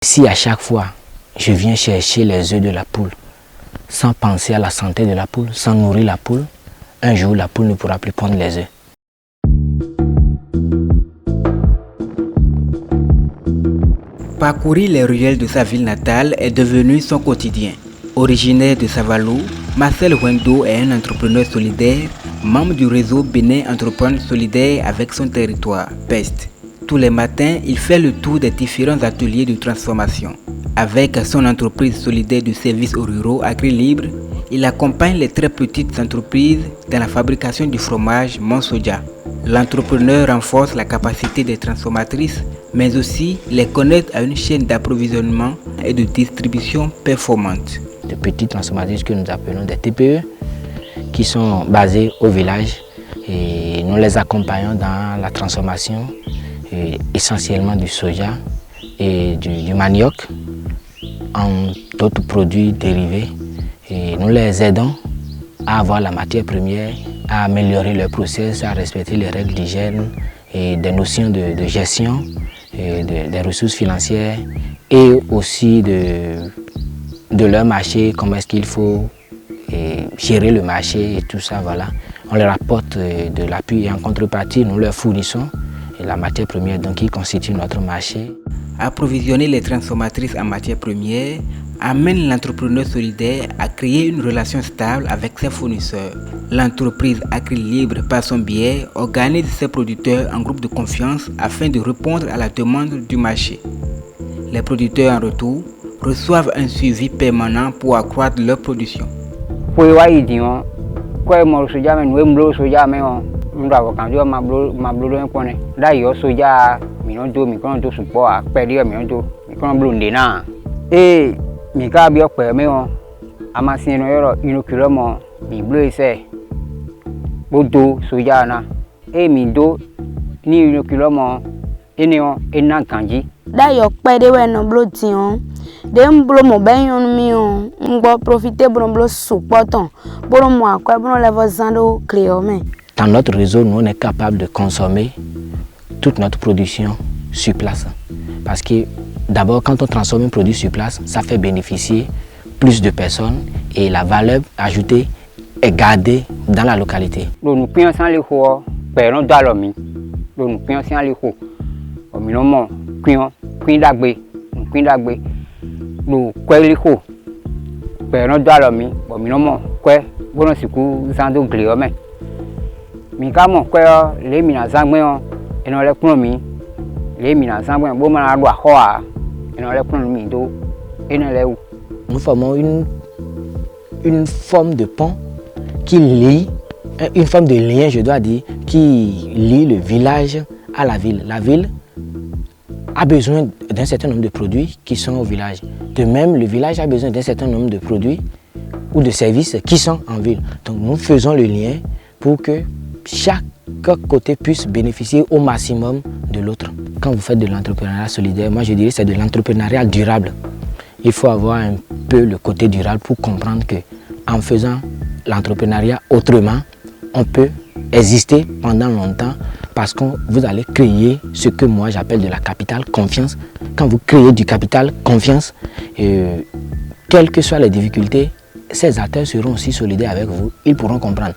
Si à chaque fois, je viens chercher les œufs de la poule, sans penser à la santé de la poule, sans nourrir la poule, un jour la poule ne pourra plus pondre les œufs. Parcourir les ruelles de sa ville natale est devenu son quotidien. Originaire de Savalou, Marcel Wendo est un entrepreneur solidaire, membre du réseau Bénin Entreprendre Solidaire avec son territoire, PEST. Tous les matins, il fait le tour des différents ateliers de transformation. Avec son entreprise solidaire de services aux ruraux AgriLibre, il accompagne les très petites entreprises dans la fabrication du fromage Monsoja. L'entrepreneur renforce la capacité des transformatrices, mais aussi les connecte à une chaîne d'approvisionnement et de distribution performante. De petites transformatrices que nous appelons des TPE, qui sont basées au village, et nous les accompagnons dans la transformation essentiellement du soja et du manioc en d'autres produits dérivés. Et nous les aidons à avoir la matière première, à améliorer leur process, à respecter les règles d'hygiène et des notions de gestion, et des ressources financières et aussi de leur marché, comment est-ce qu'il faut gérer le marché et tout ça. Voilà. On leur apporte de l'appui et en contrepartie, nous leur fournissons la matière première donc, qui constitue notre marché. Approvisionner les transformatrices en matière première amène l'entrepreneur solidaire à créer une relation stable avec ses fournisseurs. L'entreprise AgriLibre, par son biais, organise ses producteurs en groupe de confiance afin de répondre à la demande du marché. Les producteurs en retour reçoivent un suivi permanent pour accroître leur production. Mi ka bi okpe me on amasin no yoro inoculo mo mi bleu ise bodo soja na mi do ni inoculo mo eni on enan kanji da yo pe de we no blo ti on de mblo mo ben yon mi on ngbo profiter bon blo supportant bon mo akwa bon le vozando cléome. Dans notre réseau, nous on est capable de consommer toute notre production sur place parce que d'abord, quand on transforme un produit sur place, ça fait bénéficier plus de personnes et la valeur ajoutée est gardée dans la localité. Nous pensons les choses, nous d'alomi. Nous pensons les choses. Nous cuin d'agbe, nous quoi les choses. Nous d'alomi, nous quoi, bon siku zando gliome. Mikamo quoi les minas zangme et non les promis. Les minas zangme bon mana doit hoa. Nous formons une forme de pont qui lie, une forme de lien, je dois dire, qui lie le village à la ville. La ville a besoin d'un certain nombre de produits qui sont au village. De même, le village a besoin d'un certain nombre de produits ou de services qui sont en ville. Donc nous faisons le lien pour que chaque côté puisse bénéficier au maximum de l'autre. Quand vous faites de l'entrepreneuriat solidaire, moi je dirais que c'est de l'entrepreneuriat durable. Il faut avoir un peu le côté durable pour comprendre qu'en faisant l'entrepreneuriat autrement, on peut exister pendant longtemps parce que vous allez créer ce que moi j'appelle de la capital confiance. Quand vous créez du capital confiance, quelles que soient les difficultés, ces acteurs seront aussi solidaires avec vous, ils pourront comprendre.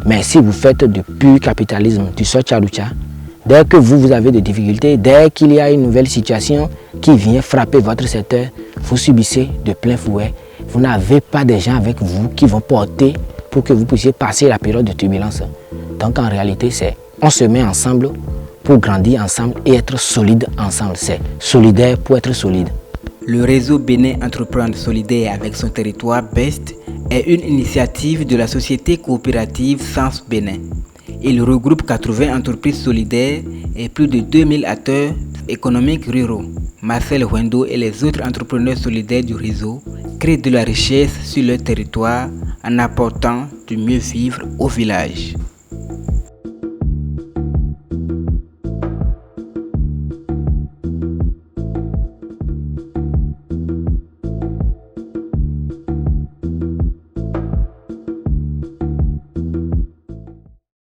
Mais si vous faites du pur capitalisme, du socharucha, dès que vous avez des difficultés, dès qu'il y a une nouvelle situation qui vient frapper votre secteur, vous subissez de plein fouet. Vous n'avez pas des gens avec vous qui vont porter pour que vous puissiez passer la période de turbulence. Donc en réalité, on se met ensemble pour grandir ensemble et être solide ensemble. C'est solidaire pour être solide. Le réseau Bénin Entreprendre Solidaire avec son territoire BEST est une initiative de la société coopérative Sens Bénin. Il regroupe 80 entreprises solidaires et plus de 2000 acteurs économiques ruraux. Marcel Wendo et les autres entrepreneurs solidaires du réseau créent de la richesse sur leur territoire en apportant du mieux vivre au village.